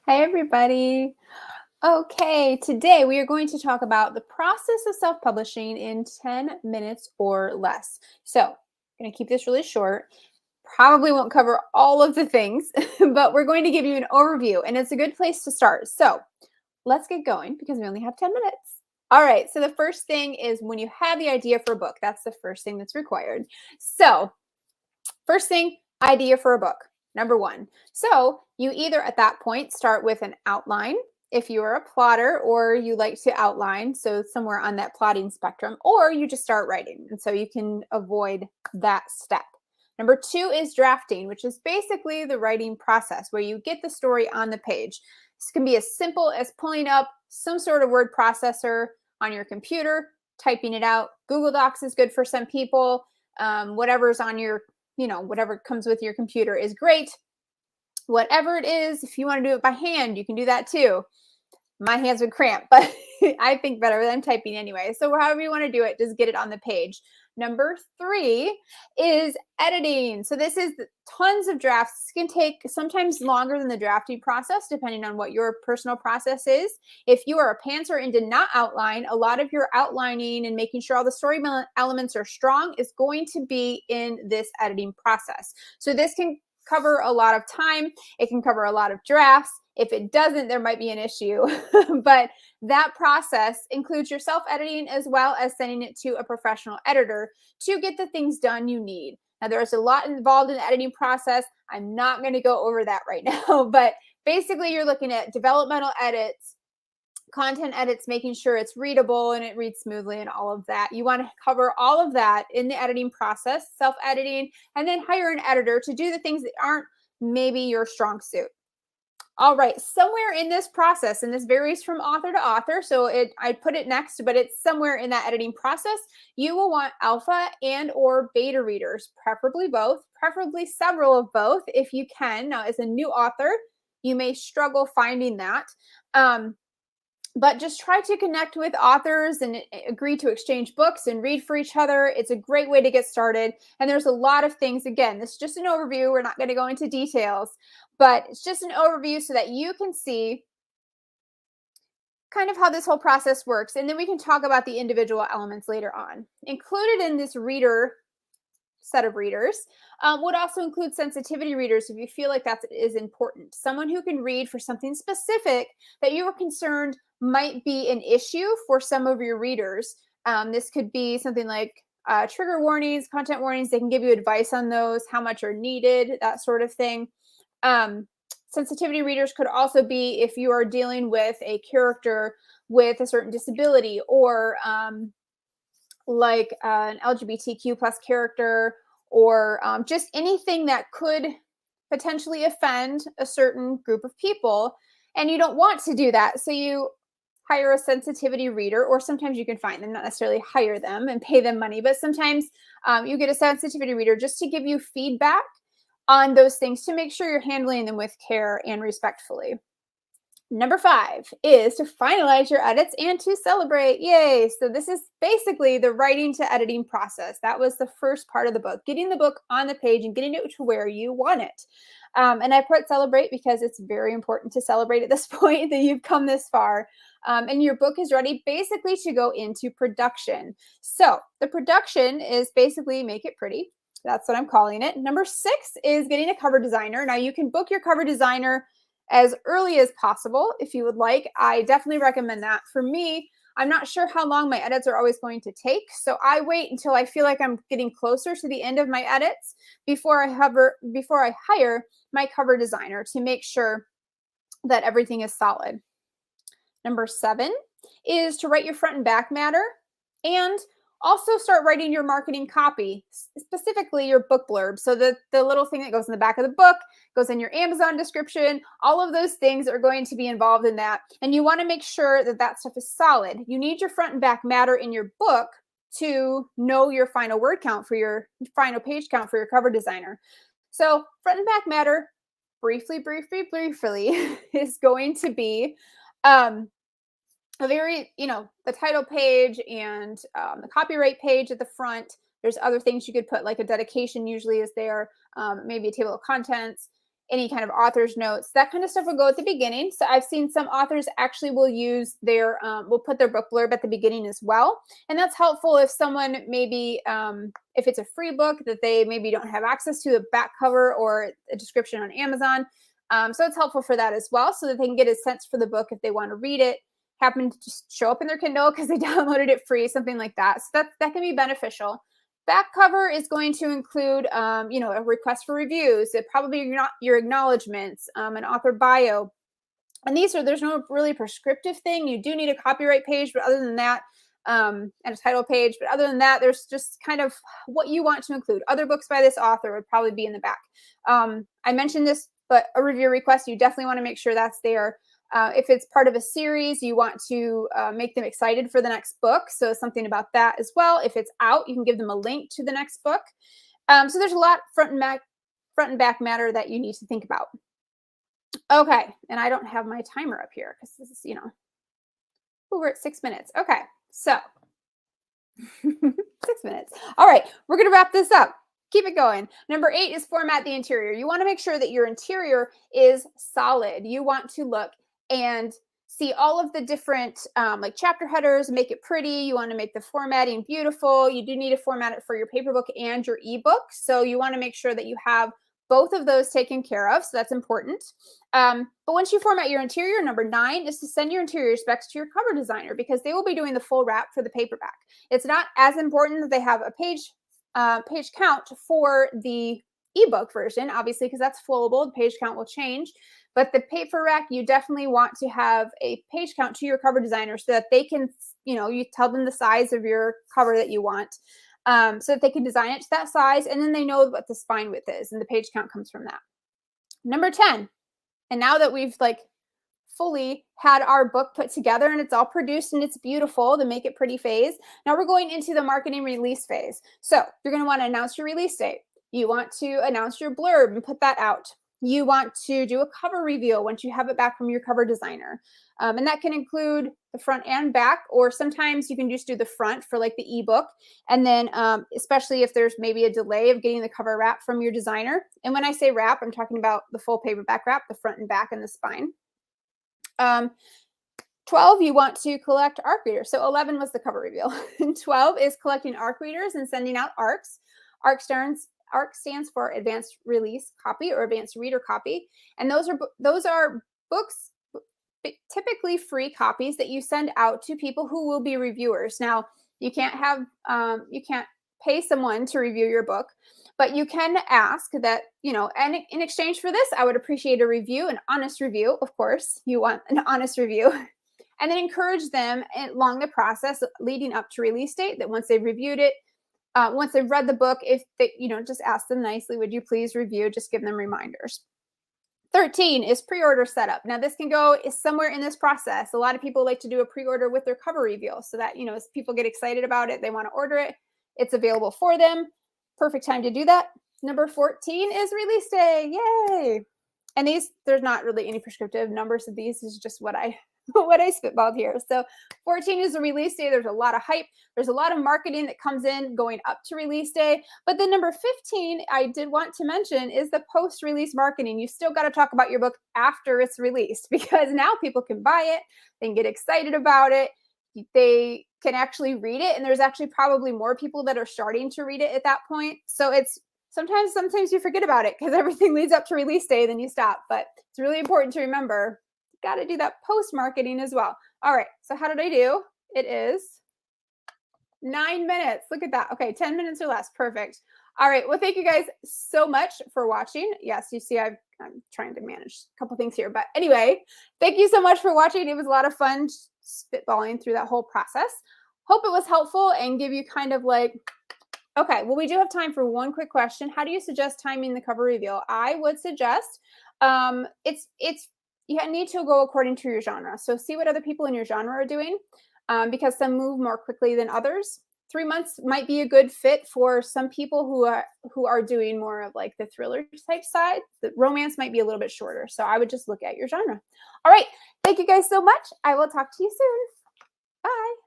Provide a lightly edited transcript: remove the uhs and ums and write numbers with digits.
Hi, everybody. Okay, today we are going to talk about the process of self-publishing in 10 minutes or less. So, I'm going to keep this really short. Probably won't cover all of the things, but we're going to give you an overview, and it's a good place to start. So, let's get going because we only have 10 minutes. All right, so the first thing is when you have the idea for a book, that's the first thing that's required. So, first thing, idea for a book. Number one. So you either at that point start with an outline if you are a plotter or you like to outline, so somewhere on that plotting spectrum, or you just start writing. And so you can avoid that step. Number two is drafting, which is basically the writing process where you get the story on the page. This can be as simple as pulling up some sort of word processor on your computer, typing it out. Google Docs is good for some people. Whatever's on your whatever comes with your computer is great. Whatever it is, if you want to do it by hand, you can do that too. My hands would cramp, but I think better than typing anyway. So however you want to do it, just get it on the page. Number three is editing. So this is tons of drafts. This can take sometimes longer than the drafting process, depending on what your personal process is. If you are a pantser and did not outline, a lot of your outlining and making sure all the story elements are strong is going to be in this editing process. So this can cover a lot of time. It can cover a lot of drafts. If it doesn't, there might be an issue. But that process includes your self-editing as well as sending it to a professional editor to get the things done you need. Now, there's a lot involved in the editing process. I'm not going to go over that right now, but basically you're looking at developmental edits, content edits, making sure it's readable and it reads smoothly and all of that. You want to cover all of that in the editing process, self-editing, and then hire an editor to do the things that aren't maybe your strong suit. All right, somewhere in this process, and this varies from author to author, so I put it next, but it's somewhere in that editing process, you will want alpha and or beta readers, preferably both, preferably several of both if you can. Now, as a new author, you may struggle finding that. But just try to connect with authors and agree to exchange books and read for each other. It's a great way to get started. And there's a lot of things. Again, this is just an overview. We're not going to go into details, but it's just an overview so that you can see kind of how this whole process works. And then we can talk about the individual elements later on. Included in this reader set of readers would also include sensitivity readers if you feel like that is important. Someone who can read for something specific that you are concerned might be an issue for some of your readers. This could be something like trigger warnings, content warnings. They can give you advice on those, how much are needed, that sort of thing. Sensitivity readers could also be if you are dealing with a character with a certain disability or like an LGBTQ plus character or just anything that could potentially offend a certain group of people. And you don't want to do that. So you hire a sensitivity reader, or sometimes you can find them, not necessarily hire them and pay them money, but sometimes you get a sensitivity reader just to give you feedback on those things to make sure you're handling them with care and respectfully. Number 5 is to finalize your edits and to celebrate. Yay. So this is basically the writing to editing process. That was the first part of the book, getting the book on the page and getting it to where you want it. And I put celebrate because it's very important to celebrate at this point that you've come this far. And your book is ready basically to go into production. So the production is basically make it pretty. That's what I'm calling it. Number 6 is getting a cover designer. Now you can book your cover designer as early as possible if you would like. I definitely recommend that. For me, I'm not sure how long my edits are always going to take, so I wait until I feel like I'm getting closer to the end of my edits before I hire my cover designer to make sure that everything is solid. Number 7 is to write your front and back matter and also start writing your marketing copy, specifically your book blurb. So the little thing that goes in the back of the book goes in your Amazon description. All of those things are going to be involved in that. And you want to make sure that that stuff is solid. You need your front and back matter in your book to know your final word count for your final page count for your cover designer. So front and back matter, briefly, is going to be a very, the title page and the copyright page at the front. There's other things you could put, like a dedication usually is there, maybe a table of contents. any kind of author's notes, that kind of stuff will go at the beginning. So I've seen some authors actually will use their, will put their book blurb at the beginning as well. And that's helpful if someone maybe, if it's a free book that they maybe don't have access to, a back cover or a description on Amazon. So it's helpful for that as well, so that they can get a sense for the book if they want to read it, happen to just show up in their Kindle because they downloaded it free, something like that. So that can be beneficial. Back cover is going to include, you know, a request for reviews, probably your acknowledgments, an author bio. And there's no really prescriptive thing. You do need a copyright page, but other than that, and a title page, but other than that, there's just kind of what you want to include. Other books by this author would probably be in the back. I mentioned this, but a review request, you definitely want to make sure that's there. If it's part of a series, you want to make them excited for the next book. So something about that as well. If it's out, you can give them a link to the next book. So there's a lot front and back matter that you need to think about. Okay, and I don't have my timer up here because this is, you know, we're at 6 minutes. Okay, so 6 minutes. All right, we're going to wrap this up. Keep it going. Number 8 is format the interior. You want to make sure that your interior is solid. You want to look and see all of the different like chapter headers, make it pretty. You want to make the formatting beautiful. You do need to format it for your paper book and your ebook. So you want to make sure that you have both of those taken care of. So that's important. But once you format your interior, number 9 is to send your interior specs to your cover designer, because they will be doing the full wrap for the paperback. It's not as important that they have a page count for the ebook version, obviously, because that's flowable. The page count will change. But the paper rack, you definitely want to have a page count to your cover designer so that they can, you know, you tell them the size of your cover that you want, so that they can design it to that size, and then they know what the spine width is, and the page count comes from that. Number 10, and now that we've like fully had our book put together and it's all produced and it's beautiful, the make it pretty phase, now we're going into the marketing release phase. So you're going to want to announce your release date. You want to announce your blurb and put that out. You want to do a cover reveal once you have it back from your cover designer. And that can include the front and back, or sometimes you can just do the front for like the ebook. And then especially if there's maybe a delay of getting the cover wrap from your designer. And when I say wrap, I'm talking about the full paperback wrap, the front and back and the spine. 12, you want to collect ARC readers. So 11 was the cover reveal. 12 is collecting ARC readers and sending out ARCs. ARC stands for Advanced Release Copy or Advanced Reader Copy. And those are books, typically free copies that you send out to people who will be reviewers. Now, you can't pay someone to review your book, but you can ask that, you know, and in exchange for this, I would appreciate a review, an honest review. Of course, you want an honest review. And then encourage them along the process leading up to release date, that once they've reviewed it, once they've read the book, if they, you know, just ask them nicely, would you please review? Just give them reminders. 13 is pre-order setup. Now this can go somewhere in this process. A lot of people like to do a pre-order with their cover reveal so that, you know, as people get excited about it, they want to order it. It's available for them. Perfect time to do that. Number 14 is release day. Yay. And there's not really any prescriptive numbers of these. This is just what I spitballed here. So 14 is the release day. There's a lot of hype. There's a lot of marketing that comes in going up to release day. But then number 15, I did want to mention, is the post-release marketing. You still got to talk about your book after it's released, because now people can buy it. They can get excited about it. They can actually read it. And there's actually probably more people that are starting to read it at that point. So it's sometimes you forget about it because everything leads up to release day, then you stop. But it's really important to remember, got to do that post marketing as well. All right. So how did I do? It is 9 minutes. Look at that. Okay. 10 minutes or less. Perfect. All right. Well, thank you guys so much for watching. Yes. You see, I'm trying to manage a couple things here, but anyway, thank you so much for watching. It was a lot of fun spitballing through that whole process. Hope it was helpful and give you kind of like, okay, well, we do have time for one quick question. How do you suggest timing the cover reveal? I would suggest you need to go according to your genre. So see what other people in your genre are doing, because some move more quickly than others. 3 months might be a good fit for some people who are doing more of like the thriller type side. The romance might be a little bit shorter. So I would just look at your genre. All right. Thank you guys so much. I will talk to you soon. Bye.